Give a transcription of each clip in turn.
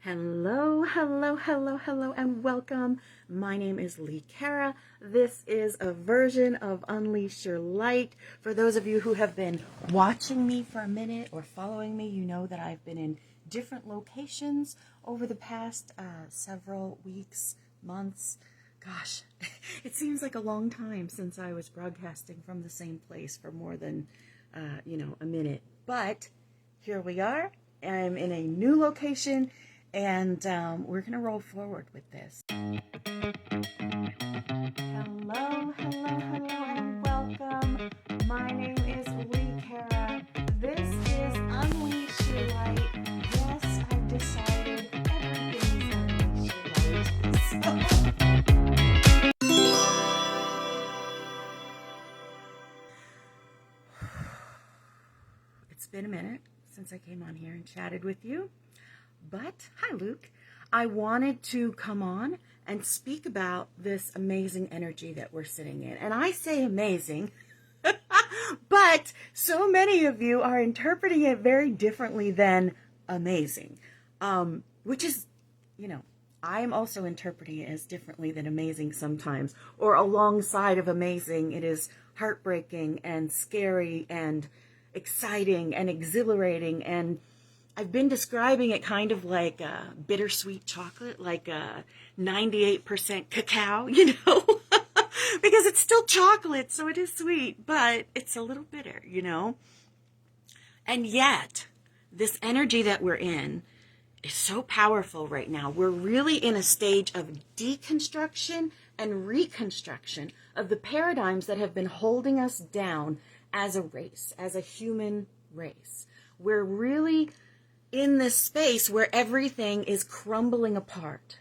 Hello, hello, hello, hello, and welcome. My name is Lee Cara. This is a version of Unleash Your Light. For those of you who have been watching me for a minute or following me, you know that I've been in different locations over the past several weeks, months. Gosh, it seems like a long time since I was broadcasting from the same place for more than, a minute. But here we are. I'm in a new location. And we're going to roll forward with this. Hello, hello, hello, and welcome. My name is Lee Cara. This is Unleash Your Light. Yes, I've decided everything is Unleash Your Light. It's been a minute since I came on here and chatted with you. But, hi Luke, I wanted to come on and speak about this amazing energy that we're sitting in. And I say amazing, but so many of you are interpreting it very differently than amazing, which is, I'm also interpreting it as differently than amazing sometimes, or alongside of amazing, it is heartbreaking and scary and exciting and exhilarating, and I've been describing it kind of like a bittersweet chocolate, like a 98% cacao, because it's still chocolate, so it is sweet, but it's a little bitter, And yet, this energy that we're in is so powerful right now. We're really in a stage of deconstruction and reconstruction of the paradigms that have been holding us down as a race, as a human race. We're really in this space where everything is crumbling apart.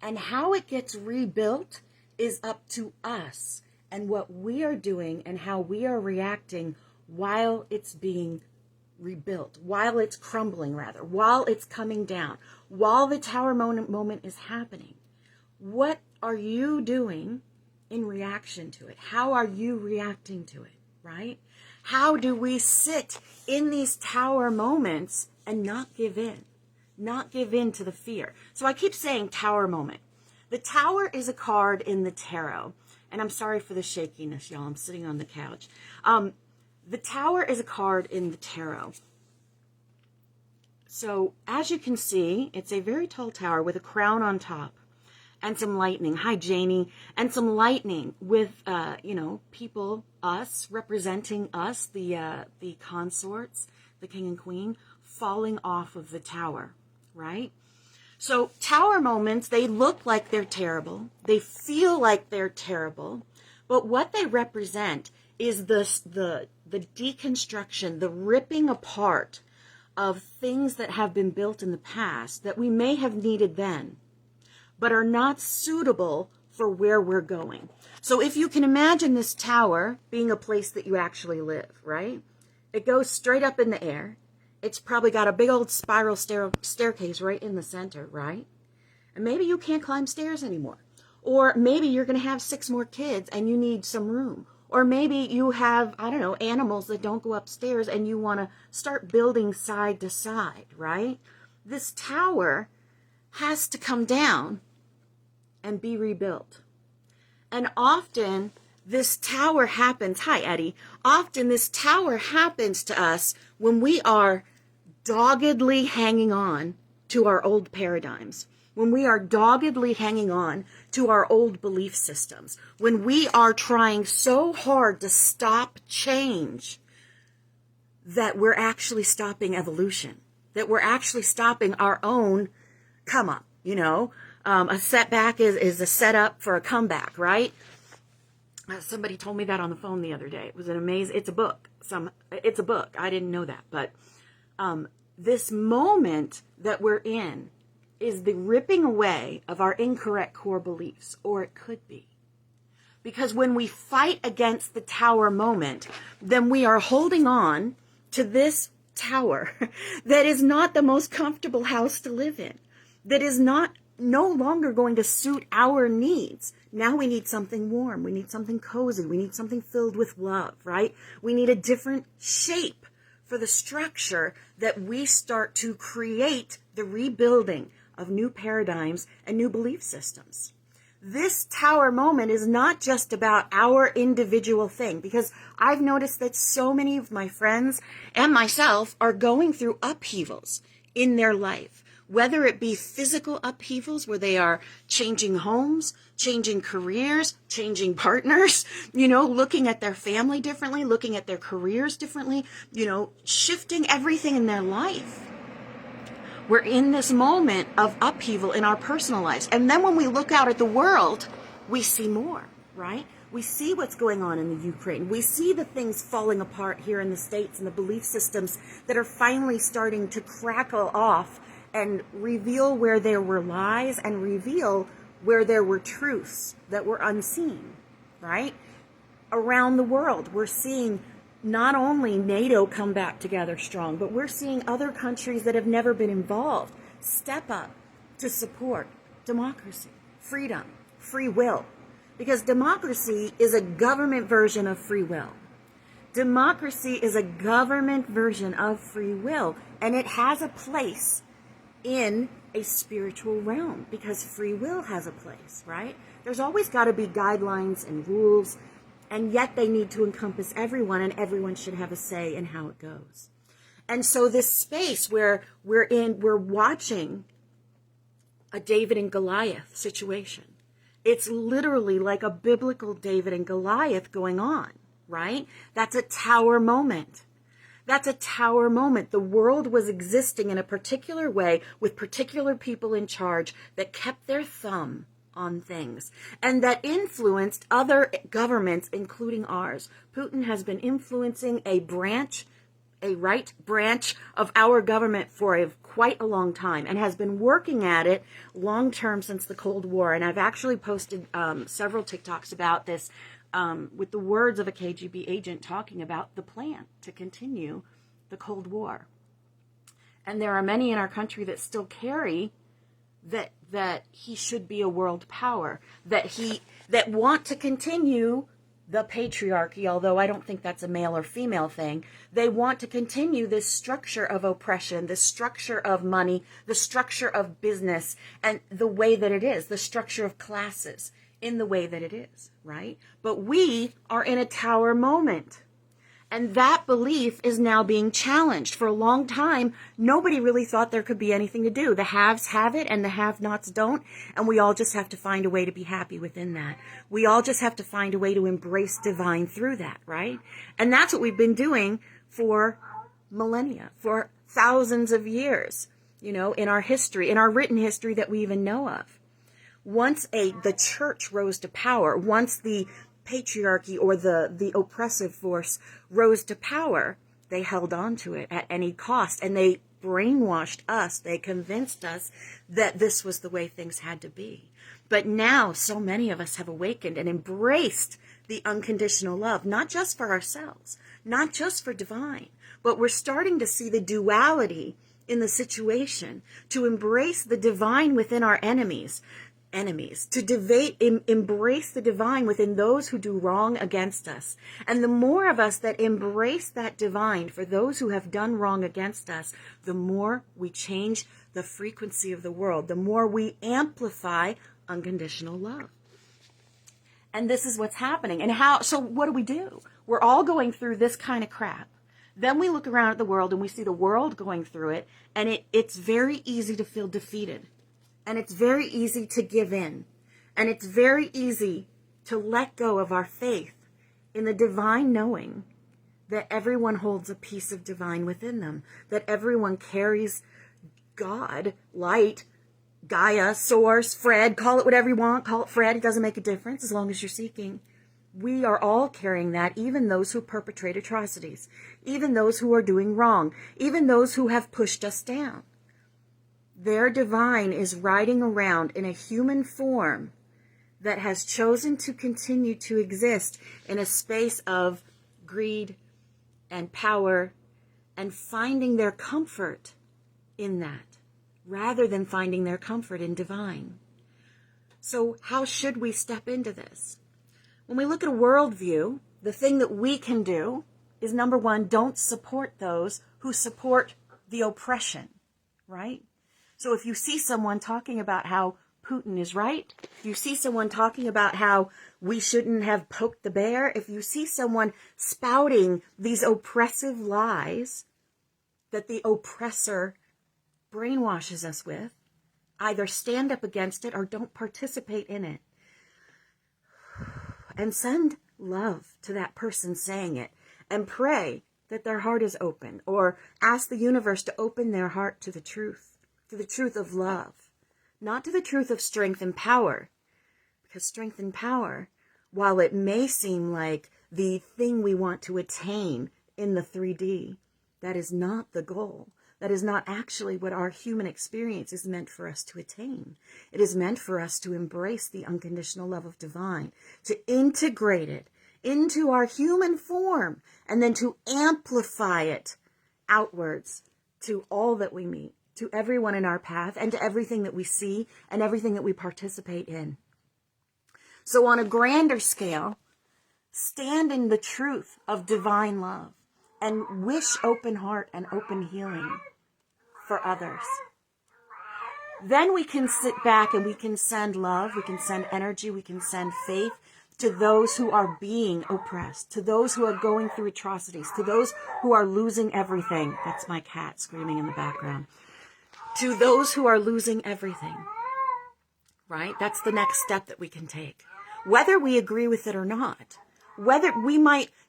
And how it gets rebuilt is up to us and what we are doing and how we are reacting while it's being rebuilt, while it's crumbling rather, while it's coming down, while the tower moment is happening. What are you doing in reaction to it? How are you reacting to it, right? How do we sit in these tower moments and not give in to the fear? So I keep saying tower moment. The tower is a card in the tarot, and I'm sorry for the shakiness, y'all. I'm sitting on the couch. The tower is a card in the tarot. So as you can see, it's a very tall tower with a crown on top and some lightning. Hi, Janie. And some lightning with, people, us, representing us, the consorts, the king and queen, falling off of the tower, right? So tower moments, they look like they're terrible. They feel like they're terrible. But what they represent is the deconstruction, the ripping apart of things that have been built in the past that we may have needed then, but are not suitable for where we're going. So if you can imagine this tower being a place that you actually live, right? It goes straight up in the air. It's probably got a big old spiral staircase right in the center, right? And maybe you can't climb stairs anymore. Or maybe you're going to have 6 more kids and you need some room. Or maybe you have, animals that don't go upstairs and you want to start building side to side, right? This tower has to come down and be rebuilt. And often this tower happens, hi Eddie, often this tower happens to us when we are doggedly hanging on to our old paradigms, when we are doggedly hanging on to our old belief systems, when we are trying so hard to stop change that we're actually stopping evolution, that we're actually stopping our own come up, a setback is a setup for a comeback, right? Somebody told me that on the phone the other day. It was an amazing, it's a book. It's a book. I didn't know that. But this moment that we're in is the ripping away of our incorrect core beliefs, or it could be. Because when we fight against the tower moment, then we are holding on to this tower that is not the most comfortable house to live in, that is no longer going to suit our needs. Now we need something warm. We need something cozy. We need something filled with love, right? We need a different shape for the structure that we start to create the rebuilding of new paradigms and new belief systems. This tower moment is not just about our individual thing, because I've noticed that so many of my friends and myself are going through upheavals in their life, whether it be physical upheavals where they are changing homes, changing careers, changing partners, looking at their family differently, looking at their careers differently, shifting everything in their life. We're in this moment of upheaval in our personal lives. And then when we look out at the world, we see more, right? We see what's going on in the Ukraine. We see the things falling apart here in the States and the belief systems that are finally starting to crackle off and reveal where there were lies and reveal where there were truths that were unseen, right? Around the world, we're seeing not only NATO come back together strong, but we're seeing other countries that have never been involved step up to support democracy, freedom, free will. Because democracy is a government version of free will. Democracy is a government version of free will, and it has a place in a spiritual realm because free will has a place, right? There's always got to be guidelines and rules, and yet they need to encompass everyone, and everyone should have a say in how it goes. And so this space where we're watching a David and Goliath situation. It's literally like a biblical David and Goliath going on, right? That's a tower moment. That's a tower moment. The world was existing in a particular way with particular people in charge that kept their thumb on things and that influenced other governments, including ours. Putin has been influencing a right branch of our government for quite a long time and has been working at it long term since the Cold War. And I've actually posted several TikToks about this with the words of a KGB agent talking about the plan to continue the Cold War. And there are many in our country that still carry that he should be a world power, that want to continue the patriarchy, although I don't think that's a male or female thing. They want to continue this structure of oppression, this structure of money, the structure of business, and the way that it is, the structure of classes in the way that it is, right? But we are in a tower moment. And that belief is now being challenged. For a long time, nobody really thought there could be anything to do. The haves have it and the have-nots don't. And we all just have to find a way to be happy within that. We all just have to find a way to embrace divine through that, right? And that's what we've been doing for millennia, for thousands of years, in our history, in our written history that we even know of. Once the church rose to power, once the patriarchy or the oppressive force rose to power, they held on to it at any cost, and they brainwashed us. They convinced us that this was the way things had to be. But now so many of us have awakened and embraced the unconditional love, not just for ourselves, not just for divine, but we're starting to see the duality in the situation, to embrace the divine within our enemies, to embrace the divine within those who do wrong against us. And the more of us that embrace that divine for those who have done wrong against us, the more we change the frequency of the world, the more we amplify unconditional love. And this is what's happening. And so what do? We're all going through this kind of crap. Then we look around at the world and we see the world going through it, and it's very easy to feel defeated. And it's very easy to give in. And it's very easy to let go of our faith in the divine, knowing that everyone holds a piece of divine within them, that everyone carries God, light, Gaia, Source, Fred, call it whatever you want, call it Fred, it doesn't make a difference as long as you're seeking. We are all carrying that, even those who perpetrate atrocities, even those who are doing wrong, even those who have pushed us down. Their divine is riding around in a human form that has chosen to continue to exist in a space of greed and power and finding their comfort in that rather than finding their comfort in divine. So how should we step into this? When we look at a worldview, the thing that we can do is, number one, don't support those who support the oppression, right? So if you see someone talking about how Putin is right, if you see someone talking about how we shouldn't have poked the bear, if you see someone spouting these oppressive lies that the oppressor brainwashes us with, either stand up against it or don't participate in it. And send love to that person saying it, and pray that their heart is open, or ask the universe to open their heart to the truth of love, not to the truth of strength and power. Because strength and power, while it may seem like the thing we want to attain in the 3D, that is not the goal. That is not actually what our human experience is meant for us to attain. It is meant for us to embrace the unconditional love of divine, to integrate it into our human form, and then to amplify it outwards to all that we meet, to everyone in our path, and to everything that we see and everything that we participate in. So on a grander scale, stand in the truth of divine love and wish open heart and open healing for others. Then we can sit back and we can send love, we can send energy, we can send faith to those who are being oppressed, to those who are going through atrocities, to those who are losing everything. That's my cat screaming in the background. To those who are losing everything, right? That's the next step that we can take. Whether we agree with it or not, whether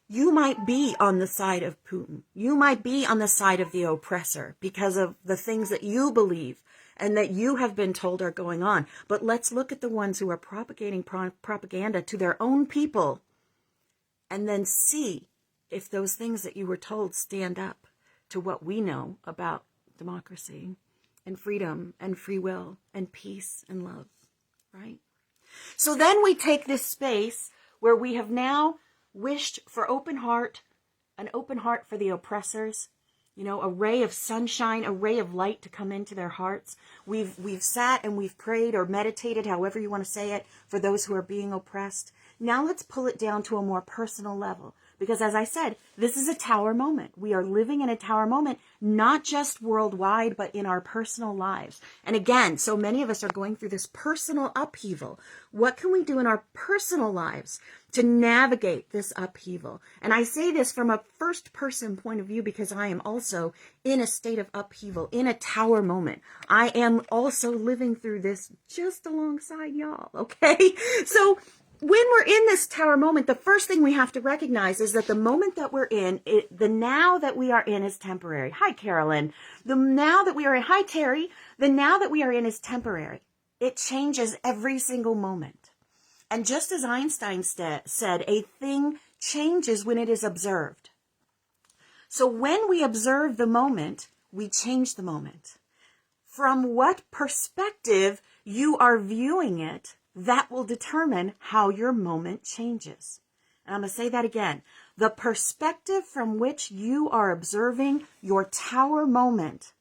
you might be on the side of Putin. You might be on the side of the oppressor because of the things that you believe and that you have been told are going on. But let's look at the ones who are propagating propaganda to their own people, and then see if those things that you were told stand up to what we know about democracy and freedom and free will and peace and love, right? So then we take this space where we have now wished for open heart, an open heart for the oppressors, a ray of sunshine, a ray of light to come into their hearts. We've sat and we've prayed or meditated, however you want to say it, for those who are being oppressed. Now let's pull it down to a more personal level. Because as I said, this is a tower moment. We are living in a tower moment, not just worldwide, but in our personal lives. And again, so many of us are going through this personal upheaval. What can we do in our personal lives to navigate this upheaval? And I say this from a first person point of view because I am also in a state of upheaval, in a tower moment. I am also living through this just alongside y'all, okay? So when we're in this tower moment, the first thing we have to recognize is that the moment that we're in, the now that we are in is temporary. Hi, Carolyn. The now that we are in, hi, Terry. The now that we are in is temporary. It changes every single moment. And just as Einstein said, a thing changes when it is observed. So when we observe the moment, we change the moment. From what perspective you are viewing it, that will determine how your moment changes. And I'm going to say that again. The perspective from which you are observing your tower moment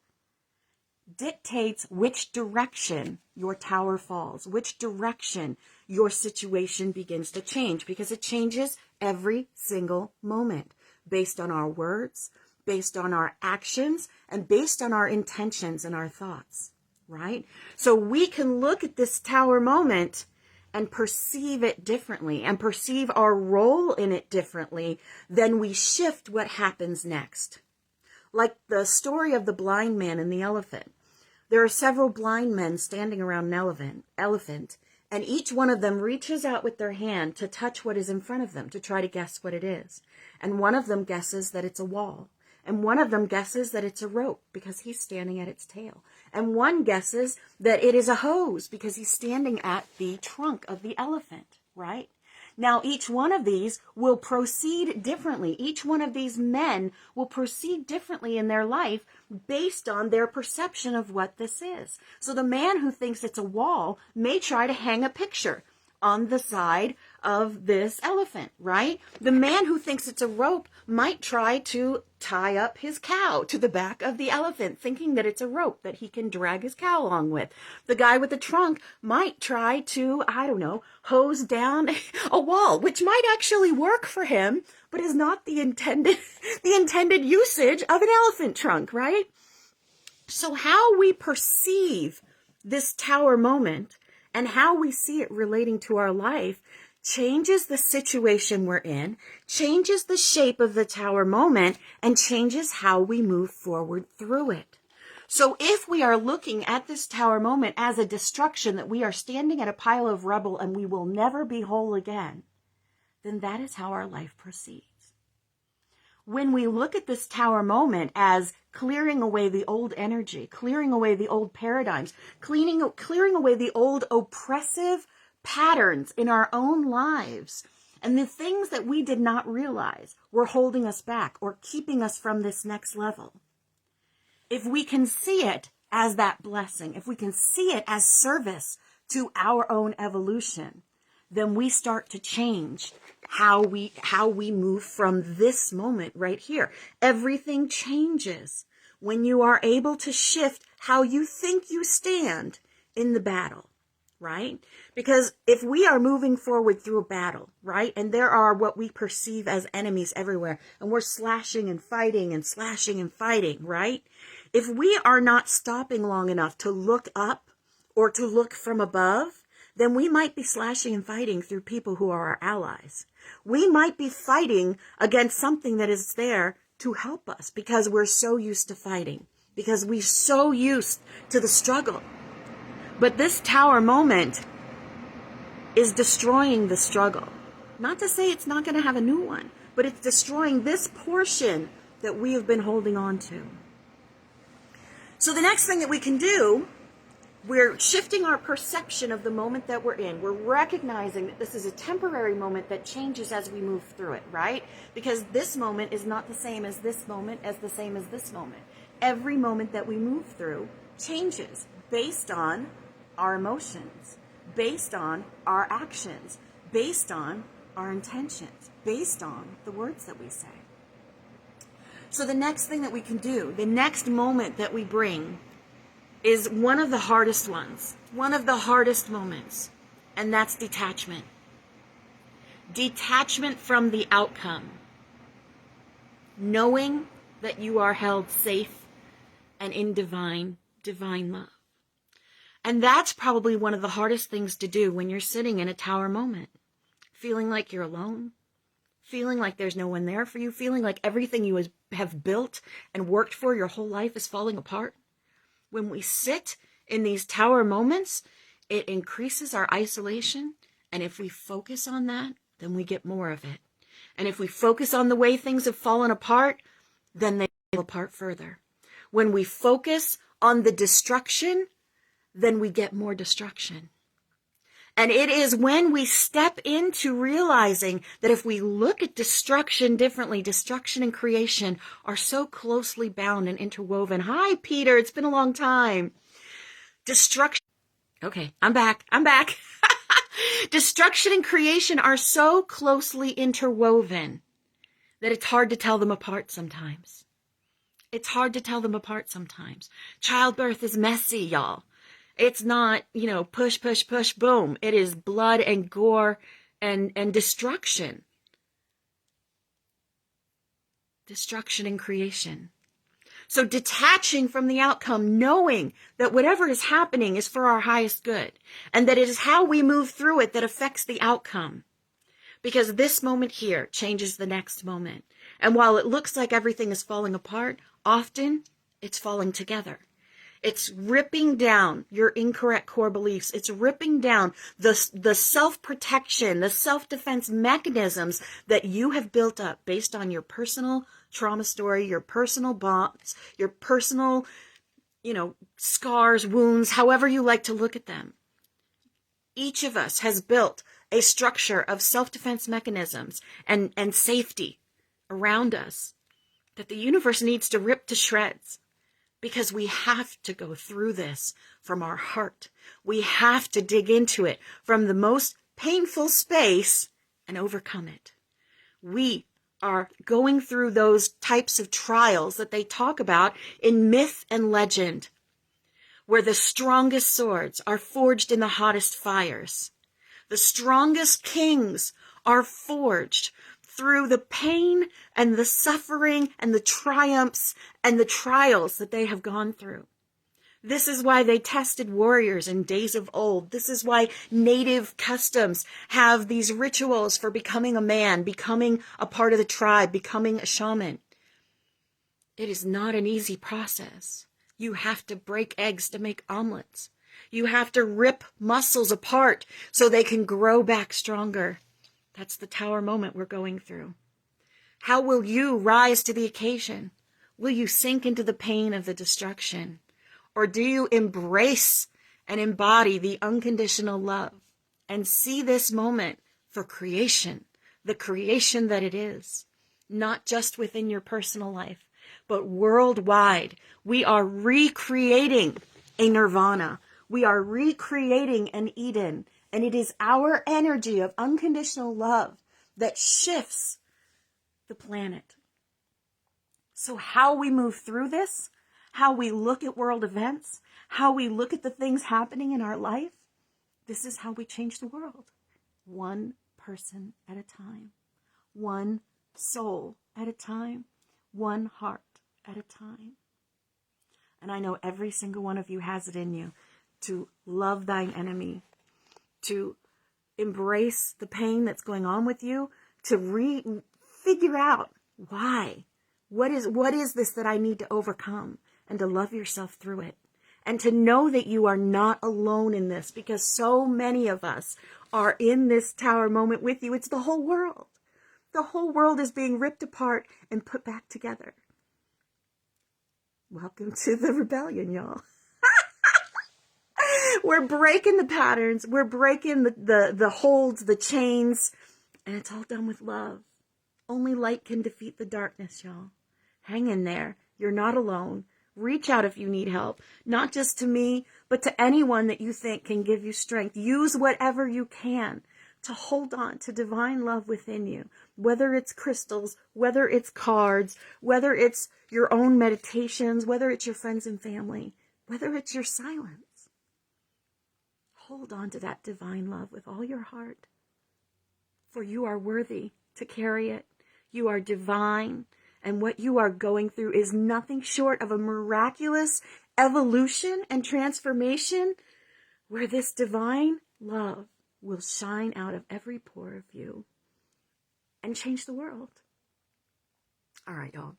dictates which direction your tower falls, which direction your situation begins to change, because it changes every single moment based on our words, based on our actions, and based on our intentions and our thoughts. Right? So we can look at this tower moment and perceive it differently and perceive our role in it differently. Then we shift what happens next. Like the story of the blind man and the elephant. There are several blind men standing around an elephant, and each one of them reaches out with their hand to touch what is in front of them, to try to guess what it is. And one of them guesses that it's a wall. And one of them guesses that it's a rope because he's standing at its tail. And one guesses that it is a hose because he's standing at the trunk of the elephant, right? Now, each one of these will proceed differently. Each one of these men will proceed differently in their life based on their perception of what this is. So the man who thinks it's a wall may try to hang a picture on the side of this elephant, right? The man who thinks it's a rope might try to tie up his cow to the back of the elephant, thinking that it's a rope that he can drag his cow along with. The guy with the trunk might try to, hose down a wall, which might actually work for him, but is not the intended usage of an elephant trunk, right? So how we perceive this tower moment and how we see it relating to our life changes the situation we're in, changes the shape of the tower moment, and changes how we move forward through it. So if we are looking at this tower moment as a destruction, that we are standing at a pile of rubble and we will never be whole again, then that is how our life proceeds. When we look at this tower moment as clearing away the old energy, clearing away the old paradigms, clearing away the old oppressive patterns in our own lives, and the things that we did not realize were holding us back or keeping us from this next level. If we can see it as that blessing, if we can see it as service to our own evolution, then we start to change how we move from this moment right here. Everything changes when you are able to shift how you think you stand in the battle, right? Because if we are moving forward through a battle, right, and there are what we perceive as enemies everywhere, and we're slashing and fighting and slashing and fighting, right? If we are not stopping long enough to look up or to look from above, then we might be slashing and fighting through people who are our allies. We might be fighting against something that is there to help us because we're so used to fighting, because we're so used to the struggle. But this tower moment is destroying the struggle. Not to say it's not going to have a new one, but it's destroying this portion that we have been holding on to. So the next thing that we can do, we're shifting our perception of the moment that we're in. We're recognizing that this is a temporary moment that changes as we move through it, right? Because this moment is not the same as this moment, as the same as this moment. Every moment that we move through changes based on our emotions, based on our actions, based on our intentions, based on the words that we say. So the next thing that we can do, the next moment that we bring, is one of the hardest ones, one of the hardest moments, and that's detachment. Detachment from the outcome. Knowing that you are held safe and in divine love. And that's probably one of the hardest things to do when you're sitting in a tower moment. Feeling like you're alone, feeling like there's no one there for you, feeling like everything you have built and worked for your whole life is falling apart. When we sit in these tower moments, it increases our isolation. And if we focus on that, then we get more of it. And if we focus on the way things have fallen apart, then they fall apart further. When we focus on the destruction, then we get more destruction. And it is when we step into realizing that if we look at destruction differently, destruction and creation are so closely bound and interwoven. Hi, Peter. It's been a long time. Destruction. Okay, I'm back. Destruction and creation are so closely interwoven that it's hard to tell them apart sometimes. It's hard to tell them apart sometimes. Childbirth is messy, y'all. It's not, push, push, push, boom. It is blood and gore and destruction. Destruction and creation. So detaching from the outcome, knowing that whatever is happening is for our highest good, and that it is how we move through it that affects the outcome. Because this moment here changes the next moment. And while it looks like everything is falling apart, often it's falling together. It's ripping down your incorrect core beliefs. It's ripping down the self-protection, the self-defense mechanisms that you have built up based on your personal trauma story, your personal bonds, your personal, scars, wounds, however you like to look at them. Each of us has built a structure of self-defense mechanisms and safety around us that the universe needs to rip to shreds. Because we have to go through this from our heart. We have to dig into it from the most painful space and overcome it. We are going through those types of trials that they talk about in myth and legend, where the strongest swords are forged in the hottest fires. The strongest kings are forged through the pain and the suffering and the triumphs and the trials that they have gone through. This is why they tested warriors in days of old. This is why native customs have these rituals for becoming a man, becoming a part of the tribe, becoming a shaman. It is not an easy process. You have to break eggs to make omelets. You have to rip muscles apart so they can grow back stronger. That's the tower moment we're going through. How will you rise to the occasion? Will you sink into the pain of the destruction? Or do you embrace and embody the unconditional love and see this moment for creation, the creation that it is, not just within your personal life, but worldwide? We are recreating a nirvana. We are recreating an Eden, and it is our energy of unconditional love that shifts the planet. So how we move through this, how we look at world events, how we look at the things happening in our life, this is how we change the world. One person at a time, one soul at a time, one heart at a time. And I know every single one of you has it in you to love thine enemy, to embrace the pain that's going on with you, to figure out why. What is this that I need to overcome? And to love yourself through it. And to know that you are not alone in this, because so many of us are in this tower moment with you. It's the whole world. The whole world is being ripped apart and put back together. Welcome to the rebellion, y'all. We're breaking the patterns. We're breaking the holds, the chains. And it's all done with love. Only light can defeat the darkness, y'all. Hang in there. You're not alone. Reach out if you need help, not just to me, but to anyone that you think can give you strength. Use whatever you can to hold on to divine love within you, whether it's crystals, whether it's cards, whether it's your own meditations, whether it's your friends and family, whether it's your silence. Hold on to that divine love with all your heart, for you are worthy to carry it. You are divine. And what you are going through is nothing short of a miraculous evolution and transformation where this divine love will shine out of every pore of you and change the world. All right, y'all.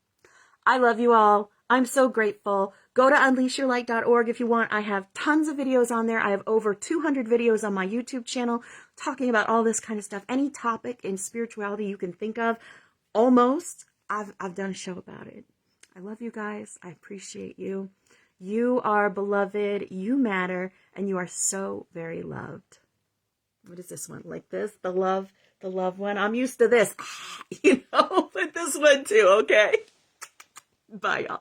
I love you all. I'm so grateful. Go to unleashyourlight.org if you want. I have tons of videos on there. I have over 200 videos on my YouTube channel talking about all this kind of stuff. Any topic in spirituality you can think of, almost. I've done a show about it. I love you guys. I appreciate you. You are beloved. You matter. And you are so very loved. What is this one? Like this? The love one? I'm used to this. But this one too, okay? Bye, y'all.